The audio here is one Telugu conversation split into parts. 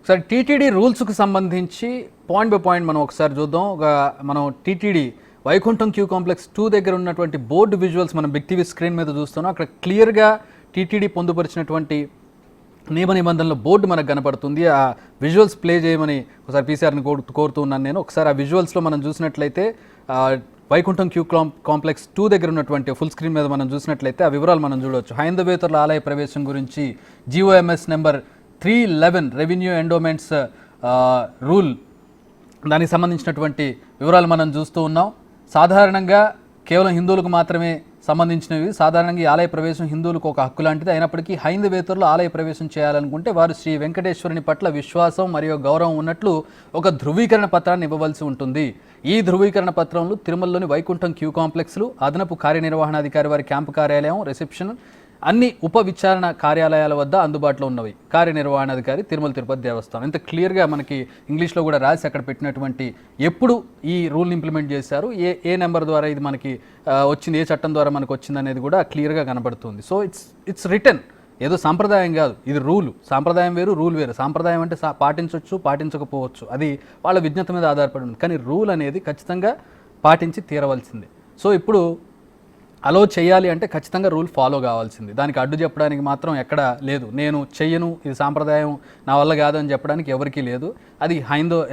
ఒకసారి టీటీడీ రూల్స్కి సంబంధించి పాయింట్ బై పాయింట్ మనం ఒకసారి చూద్దాం. మనం టీటీడీ వైకుంఠం క్యూ కాంప్లెక్స్ 2 దగ్గర ఉన్నటువంటి బోర్డు విజువల్స్ మనం బిగ్ టీవీ స్క్రీన్ మీద చూస్తున్నాం. అక్కడ క్లియర్గా టీటీడీ పొందుపరిచినటువంటి నియమ నిబంధనల బోర్డు మనకు కనపడుతుంది. ఆ విజువల్స్ ప్లే చేయమని ఒకసారి పీసీఆర్ని కోరుతూ ఉన్నాను నేను. ఒకసారి ఆ విజువల్స్లో మనం చూసినట్లయితే వైకుంఠం క్యూ కాంప్లెక్స్ 2 దగ్గర ఉన్నటువంటి ఫుల్ స్క్రీన్ మీద మనం చూసినట్లయితే ఆ వివరాలు మనం చూడవచ్చు. హైందవేతరుల ఆలయ ప్రవేశం గురించి GOMs number 311 revenue endowments rule, దానికి సంబంధించినటువంటి వివరాలు మనం చూస్తూ ఉన్నాం. సాధారణంగా కేవలం హిందువులకు మాత్రమే సంబంధించినవి. సాధారణంగా ఈ ఆలయ ప్రవేశం హిందువులకు ఒక హక్కు లాంటిది. అయినప్పటికీ హైందవేతరులు ఆలయ ప్రవేశం చేయాలనుకుంటే వారు శ్రీ వెంకటేశ్వరుని పట్ల విశ్వాసం మరియు గౌరవం ఉన్నట్లు ఒక ధృవీకరణ పత్రాన్ని ఇవ్వవలసి ఉంటుంది. ఈ ధృవీకరణ పత్రంలో తిరుమలలోని వైకుంఠం క్యూ కాంప్లెక్స్లు, అదనపు కార్యనిర్వహణాధికారి వారి క్యాంపు కార్యాలయం, రిసెప్షన్, అన్ని ఉప విచారణ కార్యాలయాల వద్ద అందుబాటులో ఉన్నవి. కార్యనిర్వహణాధికారి తిరుమల తిరుపతి దేవస్థానం. ఇంత క్లియర్గా మనకి ఇంగ్లీష్లో కూడా రాసి అక్కడ పెట్టినటువంటి ఎప్పుడు ఈ రూల్ని ఇంప్లిమెంట్ చేశారు, ఏ నెంబర్ ద్వారా ఇది మనకి వచ్చింది, ఏ చట్టం ద్వారా మనకు వచ్చింది అనేది కూడా క్లియర్గా కనబడుతుంది. సో ఇట్స్ రిటర్న్, ఏదో సాంప్రదాయం కాదు, ఇది రూలు. సాంప్రదాయం వేరు, రూల్ వేరు. సాంప్రదాయం అంటే పాటించవచ్చు, పాటించకపోవచ్చు, అది వాళ్ళ విజ్ఞత మీద ఆధారపడి ఉంది. కానీ రూల్ అనేది ఖచ్చితంగా పాటించి తీరవలసిందే. సో ఇప్పుడు అలో చేయాలి అంటే ఖచ్చితంగా రూల్ ఫాలో కావాల్సింది. దానికి అడ్డు చెప్పడానికి మాత్రం ఎక్కడ లేదు. నేను చెయ్యను, ఇది సాంప్రదాయం, నా వల్ల కాదు అని చెప్పడానికి ఎవరికీ లేదు. అది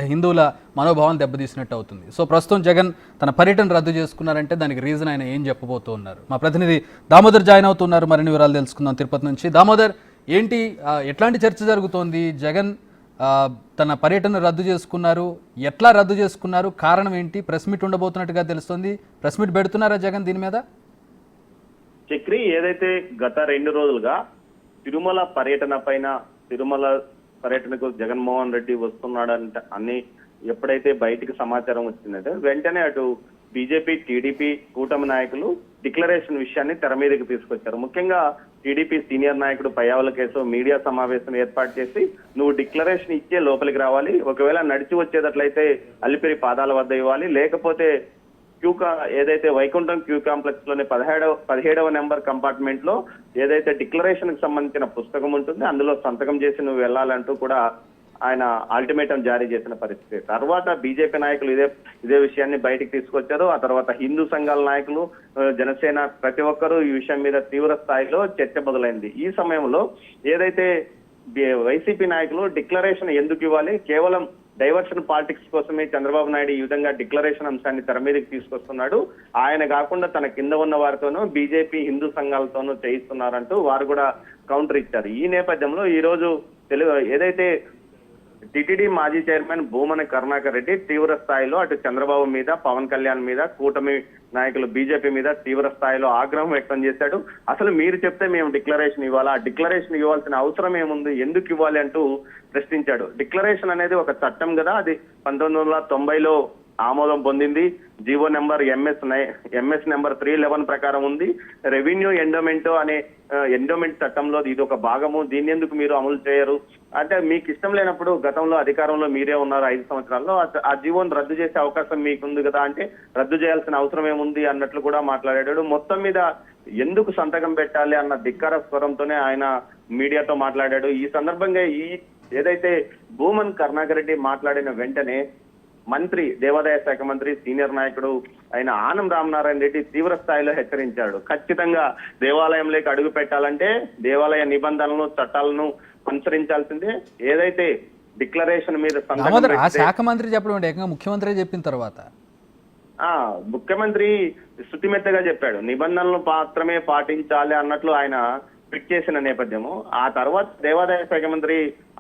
హిందువుల మనోభావాన్ని దెబ్బతీసినట్టు అవుతుంది. సో ప్రస్తుతం జగన్ తన పర్యటన రద్దు చేసుకున్నారంటే దానికి రీజన్ ఆయన ఏం చెప్పబోతూ ఉన్నారు? మా ప్రతినిధి దామోదర్ జాయిన్ అవుతున్నారు. మరిన్ని వివరాలు తెలుసుకుందాం తిరుపతి నుంచి. దామోదర్, ఏంటి ఎట్లాంటి చర్చ జరుగుతోంది? జగన్ తన పర్యటన రద్దు చేసుకున్నారు, ఎట్లా రద్దు చేసుకున్నారు, కారణం ఏంటి? ప్రెస్ మీట్ ఉండబోతున్నట్టుగా తెలుస్తుంది. ప్రెస్ మీట్ పెడుతున్నారా జగన్ దీని మీద? చక్రి, ఏదైతే గత 2 రోజులుగా తిరుమల పర్యటనకు జగన్మోహన్ రెడ్డి వస్తున్నాడంటే అని ఎప్పుడైతే బయటికి సమాచారం వచ్చిందంటే వెంటనే అటు బీజేపీ, టీడీపీ కూటమి నాయకులు డిక్లరేషన్ విషయాన్ని తెర మీదకి తీసుకొచ్చారు. ముఖ్యంగా టీడీపీ సీనియర్ నాయకుడు పయ్యావుల కేశవ్ మీడియా సమావేశం ఏర్పాటు చేసి, నువ్వు డిక్లరేషన్ ఇచ్చే లోపలికి రావాలి, ఒకవేళ నడిచి వచ్చేటట్లయితే అలిపిరి పాదాల వద్ద ఇవ్వాలి, లేకపోతే ఏదైతే వైకుంఠం క్యూ కాంప్లెక్స్ లోని 17వ నెంబర్ కంపార్ట్మెంట్ లో ఏదైతే డిక్లరేషన్ కి సంబంధించిన పుస్తకం ఉంటుంది అందులో సంతకం చేసి నువ్వు వెళ్ళాలంటూ కూడా ఆయన అల్టిమేటం జారీ చేసిన పరిస్థితి. తర్వాత బీజేపీ నాయకులు ఇదే విషయాన్ని బయటికి తీసుకొచ్చారు. ఆ తర్వాత హిందూ సంఘాల నాయకులు, జనసేన, ప్రతి ఒక్కరూ ఈ విషయం మీద తీవ్ర స్థాయిలో చర్చ మొదలైంది. ఈ సమయంలో ఏదైతే వైసీపీ నాయకులు డిక్లరేషన్ ఎందుకు ఇవ్వాలి, కేవలం డైవర్షన్ పాలిటిక్స్ కోసమే చంద్రబాబు నాయుడు ఈ విధంగా డిక్లరేషన్ అంశాన్ని తెర మీదకి తీసుకొస్తున్నాడు, ఆయన కాకుండా తన కింద ఉన్న వారితోనూ బీజేపీ హిందూ సంఘాలతోనూ చేయిస్తున్నారంటూ వారు కూడా కౌంటర్ ఇచ్చారు. ఈ నేపథ్యంలో ఈ రోజు ఏదైతే టిటిడి మాజీ చైర్మన్ భూమన కరుణాకర్ రెడ్డి తీవ్ర స్థాయిలో అటు చంద్రబాబు మీద, పవన్ కళ్యాణ్ మీద, కూటమి నాయకులు బీజేపీ మీద తీవ్ర స్థాయిలో ఆగ్రహం వ్యక్తం చేశాడు. అసలు మీరు చెప్తే మేము డిక్లరేషన్ ఇవ్వాలా, డిక్లరేషన్ ఇవ్వాల్సిన అవసరం ఏముంది, ఎందుకు ఇవ్వాలి అంటూ ప్రశ్నించాడు. డిక్లరేషన్ అనేది ఒక చట్టం కదా, అది 1990లో ఆమోదం పొందింది. జీవో నెంబర్ ఎంఎస్ నెంబర్ 311 ప్రకారం ఉంది. రెవెన్యూ ఎండోమెంట్ అనే ఎండోమెంట్ చట్టంలో ఇది ఒక భాగము, దీన్ని ఎందుకు మీరు అమలు చేయరు అంటే, మీకు ఇష్టం లేనప్పుడు గతంలో అధికారంలో మీరే ఉన్నారు 5 సంవత్సరాల్లో, ఆ జీవోను రద్దు చేసే అవకాశం మీకుంది కదా అంటే రద్దు చేయాల్సిన అవసరం ఏముంది అన్నట్లు కూడా మాట్లాడాడు. మొత్తం మీద ఎందుకు సంతకం పెట్టాలి అన్న ధిక్కార స్వరంతోనే ఆయన మీడియాతో మాట్లాడాడు. ఈ సందర్భంగా ఏదైతే భూమన్ కరుణాకర్ రెడ్డి మాట్లాడిన వెంటనే మంత్రి, దేవాదాయ శాఖ మంత్రి, సీనియర్ నాయకుడు అయిన ఆనం రామనారాయణ రెడ్డి తీవ్ర స్థాయిలో హెచ్చరించాడు. ఖచ్చితంగా దేవాలయంలోకి అడుగు పెట్టాలంటే దేవాలయ నిబంధనలను, చట్టాలను అనుసరించాల్సిందే. ఏదైతే డిక్లరేషన్ మీద శాఖ మంత్రి చెప్పడం ఏకంగా ముఖ్యమంత్రి చెప్పిన తర్వాత ముఖ్యమంత్రి శృతిమెత్తగా చెప్పాడు, నిబంధనలు మాత్రమే పాటించాలి అన్నట్లు ఆయన పిక్ చేసిన నేపథ్యము. ఆ తర్వాత దేవాదాయ శాఖ మంత్రి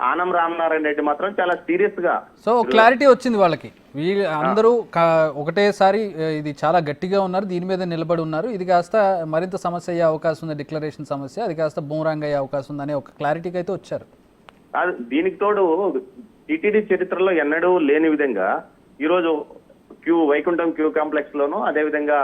ఆనం రామనారాయణ రెడ్డి మాత్రం చాలా సీరియస్ గా, సో క్లారిటీ వచ్చింది వాళ్ళకి. అందరూ ఒకటేసారి ఇది చాలా గట్టిగా ఉన్నారు, దీని మీద నిలబడి ఉన్నారు, ఇది కాస్త మరింత సమస్య అయ్యే అవకాశం ఉంది, డిక్లరేషన్ సమస్య, అది కాస్త బూమరాంగ్ అయ్యే అవకాశం ఉంది అనే ఒక క్లారిటీకి అయితే వచ్చారు. దీనికి తోడు టిటిడి చరిత్రలో ఎన్నడూ లేని విధంగా ఈరోజు వైకుంఠం క్యూ కాంప్లెక్స్ లోను, అదేవిధంగా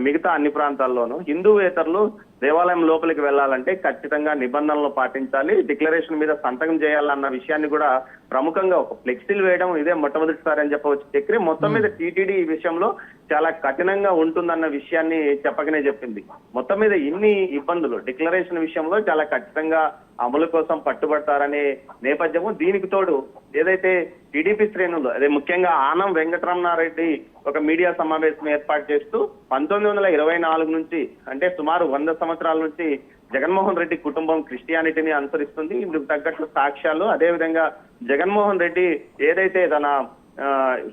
మిగతా అన్ని ప్రాంతాల్లోనూ హిందూవేతరులు దేవాలయం లోపలికి వెళ్లాలంటే ఖచ్చితంగా నిబంధనలు పాటించాలి, డిక్లరేషన్ మీద సంతకం చేయాలన్న విషయాన్ని కూడా ప్రముఖంగా ఒక ఫ్లెక్సీలు వేయడం ఇదే మొట్టమొదటిసారి అని చెప్పవచ్చు. చక్రి, మొత్తం మీద టీటీడీ ఈ విషయంలో చాలా కఠినంగా ఉంటుందన్న విషయాన్ని చెప్పకనే చెప్పింది. మొత్తం మీద ఇన్ని ఇబ్బందులు డిక్లరేషన్ విషయంలో చాలా ఖచ్చితంగా అమలు కోసం పట్టుబడతారనే నేపథ్యము. దీనికి తోడు ఏదైతే టీడీపీ శ్రేణులు అదే ముఖ్యంగా ఆనం వెంకటరమణారెడ్డి ఒక మీడియా సమావేశం ఏర్పాటు చేస్తూ 1924 నుంచి అంటే సుమారు 100 సంవత్సరాల నుంచి జగన్మోహన్ రెడ్డి కుటుంబం క్రిస్టియానిటీని అనుసరిస్తుంది. ఇందుకు తగ్గట్లు సాక్ష్యాలు, అదేవిధంగా జగన్మోహన్ రెడ్డి ఏదైతే తన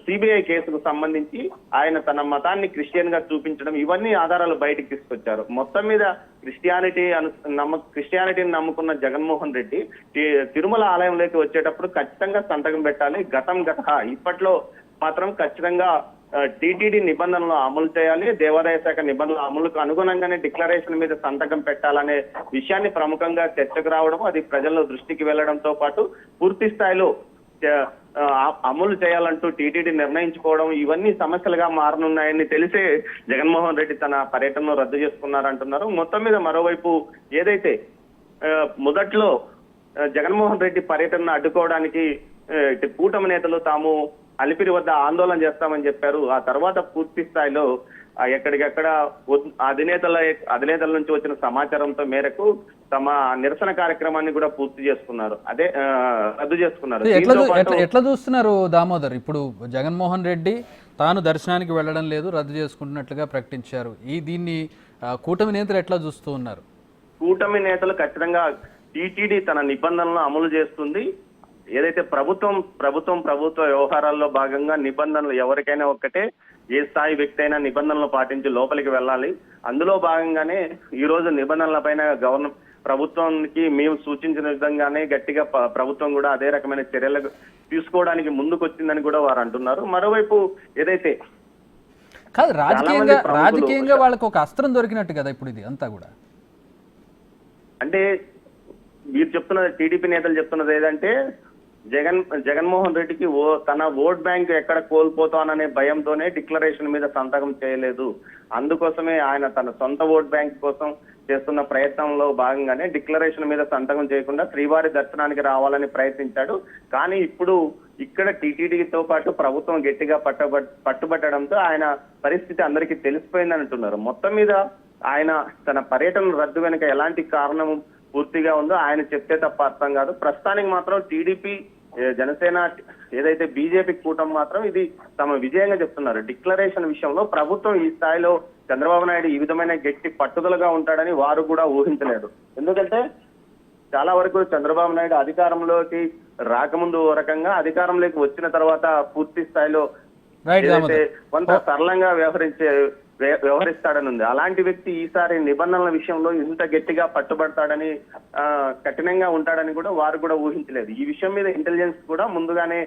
సిబిఐ కేసుకు సంబంధించి ఆయన తన మతాన్ని క్రిస్టియన్ గా చూపించడం, ఇవన్నీ ఆధారాలు బయటికి తీసుకొచ్చారు. మొత్తం మీద క్రిస్టియానిటీని నమ్ముకున్న జగన్మోహన్ రెడ్డి తిరుమల ఆలయంలోకి వచ్చేటప్పుడు ఖచ్చితంగా సంతకం పెట్టాలి. ఇప్పట్లో మాత్రం ఖచ్చితంగా టీటీడీ నిబంధనలు అమలు చేయాలి, దేవాదాయ శాఖ నిబంధనల అమలుకు అనుగుణంగానే డిక్లరేషన్ మీద సంతకం పెట్టాలనే విషయాన్ని ప్రముఖంగా చర్చకు రావడం, అది ప్రజల దృష్టికి వెళ్లడంతో పాటు పూర్తి స్థాయిలో అమలు చేయాలంటూ టీటీడీ నిర్ణయించుకోవడం, ఇవన్నీ సమస్యలుగా మారనున్నాయని తెలిసే జగన్మోహన్ రెడ్డి తన పర్యటనను రద్దు చేసుకున్నారంటున్నారు. మొత్తం మీద మరోవైపు ఏదైతే మొదట్లో జగన్మోహన్ రెడ్డి పర్యటనను అడ్డుకోవడానికి కూటమి నేతలు తాము అలిపిరి వద్ద ఆందోళన చేస్తామని చెప్పారు. ఆ తర్వాత పూర్తి స్థాయిలో ఎక్కడికెక్కడ అధినేతల నుంచి వచ్చిన సమాచారంతో మేరకు తమ నిరసన కార్యక్రమాన్ని కూడా రద్దు చేసుకున్నారు. ఎట్లా చూస్తున్నారు దామోదర్? ఇప్పుడు జగన్మోహన్ రెడ్డి తాను దర్శనానికి వెళ్ళడం లేదు, రద్దు చేసుకుంటున్నట్లుగా ప్రకటించారు. దీన్ని కూటమి నేతలు ఎట్లా చూస్తూ ఉన్నారు? కూటమి నేతలు ఖచ్చితంగా టీటీడీ తన నిబంధనలను అమలు చేస్తుంది. ఏదైతే ప్రభుత్వ వ్యవహారాల్లో భాగంగా నిబంధనలు ఎవరికైనా ఒక్కటే, ఏ స్థాయి వ్యక్తి అయినా నిబంధనలు పాటించి లోపలికి వెళ్ళాలి. అందులో భాగంగానే ఈ రోజు నిబంధనల పైన ప్రభుత్వానికి మేము సూచించిన విధంగానే గట్టిగా ప్రభుత్వం కూడా అదే రకమైన చర్యలు తీసుకోవడానికి ముందుకొచ్చిందని కూడా వారు అంటున్నారు. మరోవైపు ఏదైతే కాదు రాజకీయంగా వాళ్ళకి ఒక అస్త్రం దొరికినట్టు కదా ఇప్పుడు ఇది అంతా కూడా. అంటే మీరు చెప్తున్నది, టీడీపీ నేతలు చెప్తున్నది ఏదంటే జగన్మోహన్ రెడ్డికి తన ఓట్ బ్యాంక్ ఎక్కడ కోల్పోతాననే భయంతోనే డిక్లరేషన్ మీద సంతకం చేయలేదు. అందుకోసమే ఆయన తన సొంత ఓట్ బ్యాంక్ కోసం చేస్తున్న ప్రయత్నంలో భాగంగానే డిక్లరేషన్ మీద సంతకం చేయకుండా శ్రీవారి దర్శనానికి రావాలని ప్రయత్నించాడు. కానీ ఇప్పుడు ఇక్కడ టీటీడీతో పాటు ప్రభుత్వం గట్టిగా పట్టుబట్టడంతో ఆయన పరిస్థితి అందరికీ తెలిసిపోయిందని అంటున్నారు. మొత్తం మీద ఆయన తన పర్యటన రద్దు వెనుక ఎలాంటి కారణం పూర్తిగా ఉందో ఆయన చెప్తే తప్ప అర్థం కాదు. ప్రస్తుతానికి మాత్రం టీడీపీ, జనసేన, ఏదైతే బీజేపీ కూటమి మాత్రం ఇది తమ విజయంగా చెప్తున్నారు. డిక్లరేషన్ విషయంలో ప్రభుత్వం ఈ స్థాయిలో చంద్రబాబు నాయుడు ఈ విధమైన గట్టి పట్టుదలగా ఉంటాడని వారు కూడా ఊహించలేదు. ఎందుకంటే చాలా వరకు చంద్రబాబు నాయుడు అధికారంలోకి రాకముందు ఓ రకంగా, అధికారంలోకి వచ్చిన తర్వాత పూర్తి స్థాయిలో ఏదైతే కొంత సరళంగా వ్యవహరిస్తాడని ఉంది. అలాంటి వ్యక్తి ఈసారి నిబంధనల విషయంలో ఇంత గట్టిగా పట్టుబడతాడని, కఠినంగా ఉంటాడని కూడా వారు కూడా ఊహించలేదు. ఈ విషయం మీద ఇంటెలిజెన్స్ కూడా ముందుగానే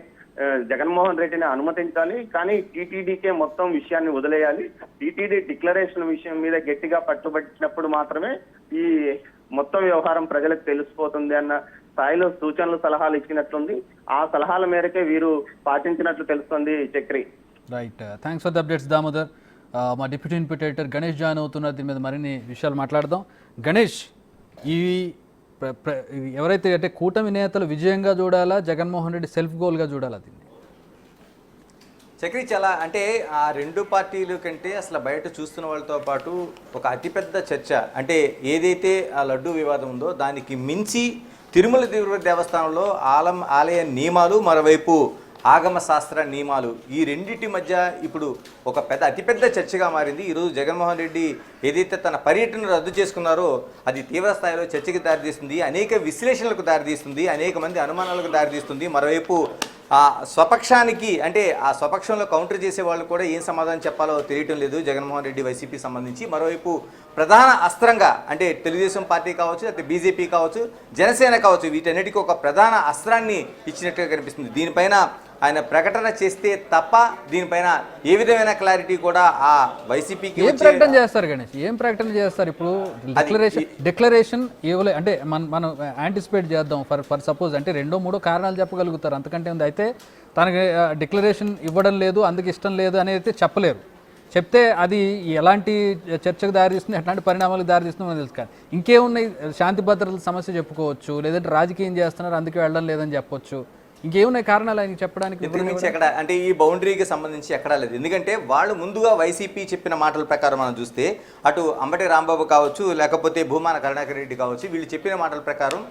జగన్మోహన్ రెడ్డిని అనుమతించాలి, కానీ టీటీడీకే మొత్తం విషయాన్ని వదిలేయాలి. టీటీడీ డిక్లరేషన్ విషయం మీద గట్టిగా పట్టుబట్టినప్పుడు మాత్రమే ఈ మొత్తం వ్యవహారం ప్రజలకు తెలిసిపోతుంది అన్న స్థాయిలో సూచనలు, సలహాలు ఇచ్చినట్లుంది. ఆ సలహాల మేరకే వీరు పాటించినట్లు తెలుస్తుంది. Chakri. Right, thanks for the updates Damodar. మా డిప్యూటీ ఇన్పుటేటర్ గణేష్ జాయిన్ అవుతున్నారు. దీని మీద మరిన్ని విషయాలు మాట్లాడదాం. గణేష్, ఎవరైతే అంటే కూటమి నేతలు విజయంగా చూడాలా, జగన్మోహన్ రెడ్డి సెల్ఫ్ గోల్గా చూడాలా దీన్ని? చక్రి, చాలా అంటే ఆ రెండు పార్టీల కంటే అసలు బయట చూస్తున్న వాళ్ళతో పాటు ఒక అతిపెద్ద చర్చ అంటే ఏదైతే ఆ లడ్డూ వివాదం ఉందో దానికి మించి తిరుమల తిరుపతి దేవస్థానంలో ఆలయ నియమాలు, మరోవైపు ఆగమ శాస్త్ర నియమాలు, ఈ రెండింటి మధ్య ఇప్పుడు ఒక అతిపెద్ద చర్చగా మారింది. ఈరోజు జగన్మోహన్ రెడ్డి ఏదైతే తన పర్యటన రద్దు చేసుకున్నారో అది తీవ్ర స్థాయిలో చర్చకి దారితీస్తుంది, అనేక విశ్లేషణలకు దారితీస్తుంది, అనేక మంది అనుమానాలకు దారితీస్తుంది. మరోవైపు ఆ స్వపక్షానికి అంటే ఆ స్వపక్షంలో కౌంటర్ చేసే వాళ్ళు కూడా ఏం సమాధానం చెప్పాలో తెలియటం లేదు జగన్మోహన్ రెడ్డి వైసీపీ సంబంధించి. మరోవైపు ప్రధాన అస్త్రంగా అంటే తెలుగుదేశం పార్టీ కావచ్చు, లేకపోతే బీజేపీ కావచ్చు, జనసేన కావచ్చు, వీటన్నిటికీ ఒక ప్రధాన అస్త్రాన్ని ఇచ్చినట్టుగా కనిపిస్తుంది. దీనిపైన ఆయన ప్రకటన చేస్తే తప్ప దీనిపైన ఏ విధమైన క్లారిటీ కూడా ఆ వైసీపీకి ఏం ప్రకటన చేస్తారు గణేష్? ఏం ప్రకటన చేస్తారు? ఇప్పుడు డిక్లరేషన్ ఇవ్వలే అంటే మనం యాంటిసిపేట్ చేద్దాం. ఫర్ సపోజ్ అంటే 2-3 కారణాలు చెప్పగలుగుతారు, అంతకంటే ఉంది. అయితే తనకి డిక్లరేషన్ ఇవ్వడం లేదు, అందుకు ఇష్టం లేదు అనేది అయితే చెప్పలేరు. చెప్తే అది ఎలాంటి చర్చకు దారితీస్తుంది, ఎట్లాంటి పరిణామాలకు దారితీస్తుందో మనకు తెలుసు. కానీ ఇంకేమున్నాయి? శాంతి భద్రతల సమస్య చెప్పుకోవచ్చు, లేదంటే రాజకీయం చేస్తున్నారు అందుకే వెళ్ళడం లేదని చెప్పొచ్చు. ఇంకేమున్నాయి కారణాలు ఆయన చెప్పడానికి? ఎక్కడ అంటే ఈ బౌండరీకి సంబంధించి ఎక్కడా లేదు. ఎందుకంటే వాళ్ళు ముందుగా వైసీపీ చెప్పిన మాటల ప్రకారం మనం చూస్తే అటు అంబటి రాంబాబు కావచ్చు, లేకపోతే భూమాన కరుణాకర్ రెడ్డి కావచ్చు, వీళ్ళు చెప్పిన మాటల ప్రకారం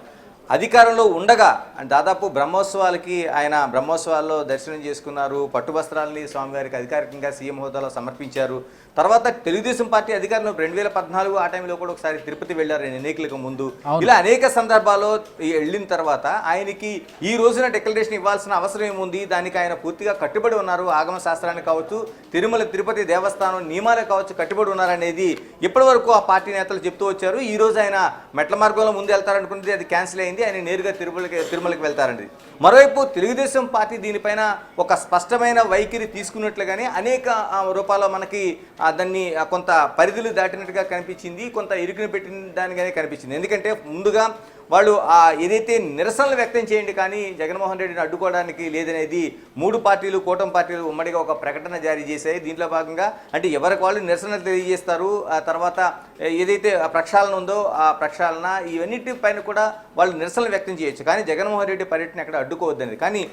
అధికారంలో ఉండగా దాదాపు బ్రహ్మోత్సవాలకి ఆయన బ్రహ్మోత్సవాల్లో దర్శనం చేసుకున్నారు, పట్టు వస్త్రాలని స్వామివారికి అధికారికంగా సీఎం హోదాలో సమర్పించారు. తర్వాత తెలుగుదేశం పార్టీ అధికారంలో 2014 ఆ టైంలో కూడా ఒకసారి తిరుపతి వెళ్ళారు ఎన్నికలకు ముందు. ఇలా అనేక సందర్భాల్లో వెళ్ళిన తర్వాత ఆయనకి ఈ రోజున డిక్లరేషన్ ఇవ్వాల్సిన అవసరం ఏముంది, దానికి ఆయన పూర్తిగా కట్టుబడి ఉన్నారు. ఆగమ శాస్త్రానికి కావచ్చు, తిరుమల తిరుపతి దేవస్థానం నియమాలకు కావచ్చు కట్టుబడి ఉన్నారనేది ఇప్పటి వరకు ఆ పార్టీ నేతలు చెప్తూ వచ్చారు. ఈ రోజు ఆయన మెట్ల మార్గంలో ముందు వెళ్తారనుకుంటే అది క్యాన్సిల్ అయింది, ఆయన నేరుగా తిరుమలకి వెళ్తారండి. మరోవైపు తెలుగుదేశం పార్టీ దీనిపైన ఒక స్పష్టమైన వైఖరి తీసుకున్నట్లుగానే అనేక రూపాల్లో మనకి దాన్ని కొంత పరిధులు దాటినట్టుగా కనిపించింది, కొంత ఇరుకుని పెట్టిన దానిగానే కనిపించింది. ఎందుకంటే ముందుగా వాళ్ళు ఏదైతే నిరసనలు వ్యక్తం చేయండి కానీ జగన్మోహన్ రెడ్డిని అడ్డుకోవడానికి లేదనేది 3 పార్టీలు కూటమి పార్టీలు ఉమ్మడిగా ఒక ప్రకటన జారీ చేశాయి. దీంట్లో భాగంగా అంటే ఎవరికి వాళ్ళు నిరసనలు తెలియజేస్తారు, ఆ తర్వాత ఏదైతే ప్రక్షాళన ఉందో ఆ ప్రక్షాళన ఇవన్నిటిపైన కూడా వాళ్ళు నిరసనలు వ్యక్తం చేయొచ్చు, కానీ జగన్మోహన్ రెడ్డి పర్యటన ఎక్కడ అడ్డుకోవద్దనేది. కానీ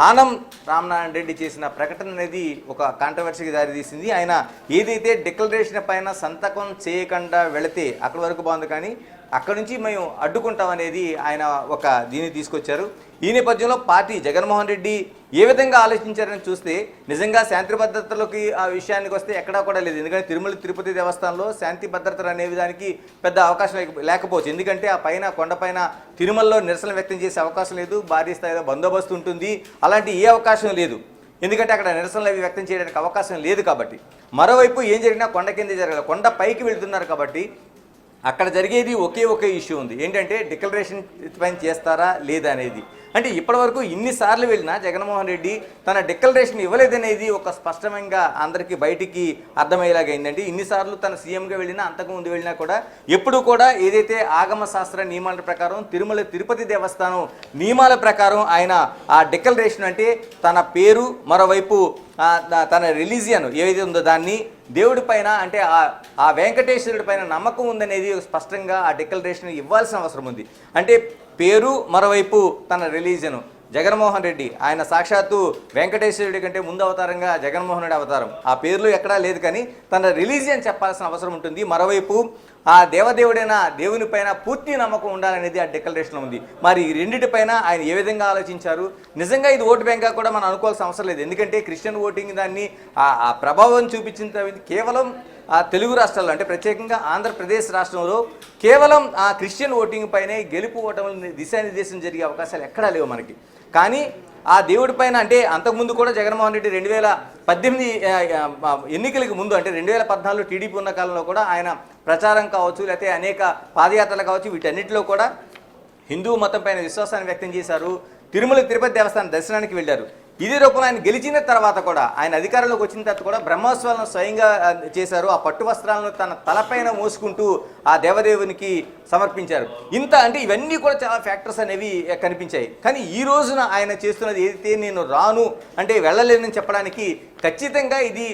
ఆనం రామనారాయణ రెడ్డి చేసిన ప్రకటన అనేది ఒక కాంట్రవర్సీకి దారితీసింది. ఆయన ఏదైతే డిక్లరేషన్ పైన సంతకం చేయకుండా వెళితే అక్కడి వరకు బాగుంది, కానీ అక్కడి నుంచి మేము అడ్డుకుంటాం అనేది ఆయన ఒక దీన్ని తీసుకొచ్చారు. ఈ నేపథ్యంలో పార్టీ జగన్మోహన్ రెడ్డి ఏ విధంగా ఆలోచించారని చూస్తే నిజంగా శాంతి భద్రతలకి ఆ విషయానికి వస్తే ఎక్కడా కూడా లేదు. ఎందుకంటే తిరుమల తిరుపతి దేవస్థానంలో శాంతి భద్రతలు అనే దానికి పెద్ద అవకాశం లేకపోవచ్చు. ఎందుకంటే ఆ పైన కొండపైన తిరుమలలో నిరసన వ్యక్తం చేసే అవకాశం లేదు, భారీ స్థాయిలో బందోబస్తు ఉంటుంది, అలాంటి ఏ అవకాశం లేదు. ఎందుకంటే అక్కడ నిరసనలు అవి వ్యక్తం చేయడానికి అవకాశం లేదు కాబట్టి. మరోవైపు ఏం జరిగినా కొండ కిందే జరగాలి, కొండ పైకి వెళ్తున్నారు కాబట్టి అక్కడ జరిగేది ఒకే ఇష్యూ ఉంది, ఏంటంటే డిక్లరేషన్ పైన చేస్తారా లేదా అనేది. అంటే ఇప్పటివరకు ఇన్నిసార్లు వెళ్ళినా జగన్మోహన్ రెడ్డి తన డిక్లరేషన్ ఇవ్వలేదనేది ఒక స్పష్టంగా అందరికీ బయటికి అర్థమయ్యేలాగా అయిందండి. ఇన్నిసార్లు తన సీఎంగా వెళ్ళినా అంతకుముందు వెళ్ళినా కూడా ఎప్పుడు కూడా ఏదైతే ఆగమ శాస్త్ర నియమాల ప్రకారం తిరుమల తిరుపతి దేవస్థానం నియమాల ప్రకారం ఆయన ఆ డిక్లరేషన్ అంటే తన పేరు, మరోవైపు తన రిలీజియన్ ఏదైతే ఉందో దాన్ని దేవుడి పైన అంటే ఆ వెంకటేశ్వరుడి పైన నమ్మకం ఉందనేది స్పష్టంగా ఆ డిక్లరేషన్ ఇవ్వాల్సిన అవసరం ఉంది. అంటే పేరు, మరోవైపు తన రిలీజను. జగన్మోహన్ రెడ్డి ఆయన సాక్షాత్తు వెంకటేశ్వరుడి కంటే ముందు అవతారంగా జగన్మోహన్ రెడ్డి అవతారం, ఆ పేర్లు ఎక్కడా లేదు, కానీ తన రిలీజియన్ చెప్పాల్సిన అవసరం ఉంటుంది. మరోవైపు ఆ దేవదేవుడైన దేవుని పైన పూర్తి నమ్మకం ఉండాలనేది ఆ డిక్లరేషన్లో ఉంది. మరి ఈ రెండింటిపైన ఆయన ఏ విధంగా ఆలోచించారు? నిజంగా ఇది ఓటు బ్యాంక్గా కూడా మనం అనుకోవాల్సిన అవసరం లేదు. ఎందుకంటే క్రిస్టియన్ ఓటింగ్ దాన్ని ఆ ప్రభావం చూపించిన కేవలం ఆ తెలుగు రాష్ట్రాల్లో అంటే ప్రత్యేకంగా ఆంధ్రప్రదేశ్ రాష్ట్రంలో కేవలం ఆ క్రిస్టియన్ ఓటింగ్ పైనే గెలుపు ఓటములు దిశానిర్దేశం జరిగే అవకాశాలు ఎక్కడా లేవు మనకి. కానీ ఆ దేవుడి పైన అంటే అంతకుముందు కూడా జగన్మోహన్ రెడ్డి 2018 ఎన్నికలకు ముందు అంటే 2014 టీడీపీ ఉన్న కాలంలో కూడా ఆయన ప్రచారం కావచ్చు, లేకపోతే అనేక పాదయాత్రలు కావచ్చు, వీటన్నిటిలో కూడా హిందూ మతం పైన విశ్వాసాన్ని వ్యక్తం చేశారు. తిరుమల తిరుపతి దేవస్థానం దర్శనానికి వెళ్ళారు. ఇదే రూపంలో ఆయన గెలిచిన తర్వాత కూడా ఆయన అధికారంలోకి వచ్చిన తర్వాత కూడా బ్రహ్మోత్సవాలను స్వయంగా చేశారు. ఆ పట్టు వస్త్రాలను తన తలపైన మోసుకుంటూ ఆ దేవదేవునికి సమర్పించారు. ఇంత అంటే ఇవన్నీ కూడా చాలా ఫ్యాక్టర్స్ అనేవి కనిపించాయి. కానీ ఈ రోజున ఆయన చేస్తున్నది ఏదైతే నేను రాను అంటే వెళ్ళలేనని చెప్పడానికి ఖచ్చితంగా ఇది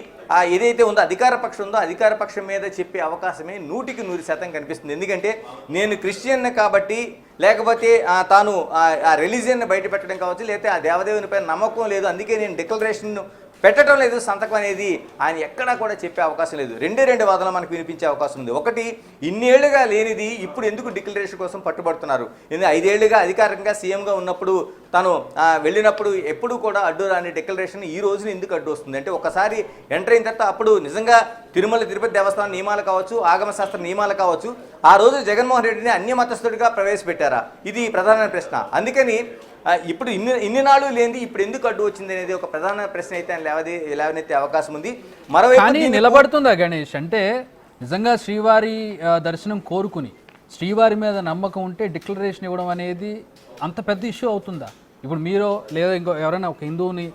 ఏదైతే ఉందో అధికార పక్షం ఉందో అధికార పక్షం మీద చెప్పే అవకాశమే 100% కనిపిస్తుంది. ఎందుకంటే నేను క్రిస్టియన్ కాబట్టి, లేకపోతే తాను ఆ రిలీజియన్ని బయట పెట్టడం కావచ్చు, లేకపోతే ఆ దేవదేవుని పైన నమ్మకం లేదు, అందుకే నేను డిక్లరేషన్ పెట్టడం లేదు, సంతకం అనేది ఆయన ఎక్కడా కూడా చెప్పే అవకాశం లేదు. రెండు వాదనలు మనకు వినిపించే అవకాశం ఉంది. ఒకటి, ఇన్నేళ్లుగా లేనిది ఇప్పుడు ఎందుకు డిక్లరేషన్ కోసం పట్టుబడుతున్నారు? 5 ఏళ్లుగా అధికారికంగా సీఎంగా ఉన్నప్పుడు తను వెళ్ళినప్పుడు ఎప్పుడు కూడా అడ్డు రాని డిక్లరేషన్ ఈ రోజున ఎందుకు అడ్డు వస్తుంది అంటే, ఒకసారి ఎంటర్ అయిన తర్వాత అప్పుడు నిజంగా తిరుమల తిరుపతి దేవస్థానం నియమాలు కావచ్చు, ఆగమ శాస్త్ర నియమాలు కావచ్చు, ఆ రోజు జగన్మోహన్ రెడ్డిని అన్యమతస్థుడిగా ప్రవేశపెట్టారా? ఇది ప్రధాన ప్రశ్న. అందుకని ఇప్పుడు ఇన్ని నాళ్ళు లేనిది ఇప్పుడు ఎందుకు అడ్డు వచ్చింది అనేది ఒక ప్రధాన ప్రశ్న అయితే లేవనెత్తే అవకాశం ఉంది. మరోవైపు నిలబడుతుందా గణేష్? అంటే నిజంగా శ్రీవారి దర్శనం కోరుకుని శ్రీవారి మీద నమ్మకం ఉంటే డిక్లరేషన్ ఇవ్వడం అనేది అంత పెద్ద ఇష్యూ అవుతుందా? ఇప్పుడు మీరు లేదా ఇంకో ఎవరైనా ఒక హిందువుని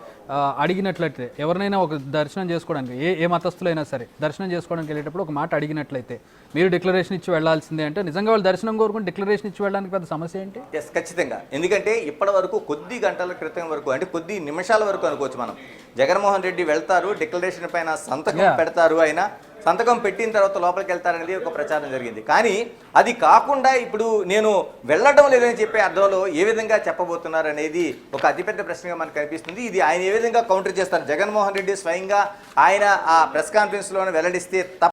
అడిగినట్లయితే, ఎవరినైనా ఒక దర్శనం చేసుకోవడానికి ఏ మతస్థులైనా సరే దర్శనం చేసుకోవడానికి వెళ్ళేటప్పుడు ఒక మాట అడిగినట్లయితే మీరు డిక్లరేషన్ ఇచ్చి వెళ్లాల్సిందే అంటే, నిజంగా వాళ్ళు దర్శనం కోరుకుని డిక్లరేషన్ ఇచ్చి వెళ్ళడానికి పెద్ద సమస్య ఏంటి? ఎస్, ఖచ్చితంగా. ఎందుకంటే ఇప్పటి వరకు కొద్ది గంటల క్రితం వరకు అంటే కొద్ది నిమిషాల వరకు అనుకోవచ్చు మనం, జగన్మోహన్ రెడ్డి వెళ్తారు, డిక్లరేషన్ పైన సంతకం పెడతారు, ఆయన సంతకం పెట్టిన తర్వాత లోపలికి వెళ్తారనేది ఒక ప్రచారం జరిగింది. కానీ అది కాకుండా ఇప్పుడు నేను వెళ్ళడం లేదని చెప్పే అర్థంలో ఏ విధంగా చెప్పబోతున్నారు అనేది ఒక అతిపెద్ద ప్రశ్నగా మనకు కనిపిస్తుంది. ఇది ఆయన ఏ విధంగా కౌంటర్ చేస్తారు? జగన్మోహన్ రెడ్డి స్వయంగా ఆయన ఆ ప్రెస్ కాన్ఫరెన్స్లోనే వెల్లడిస్తే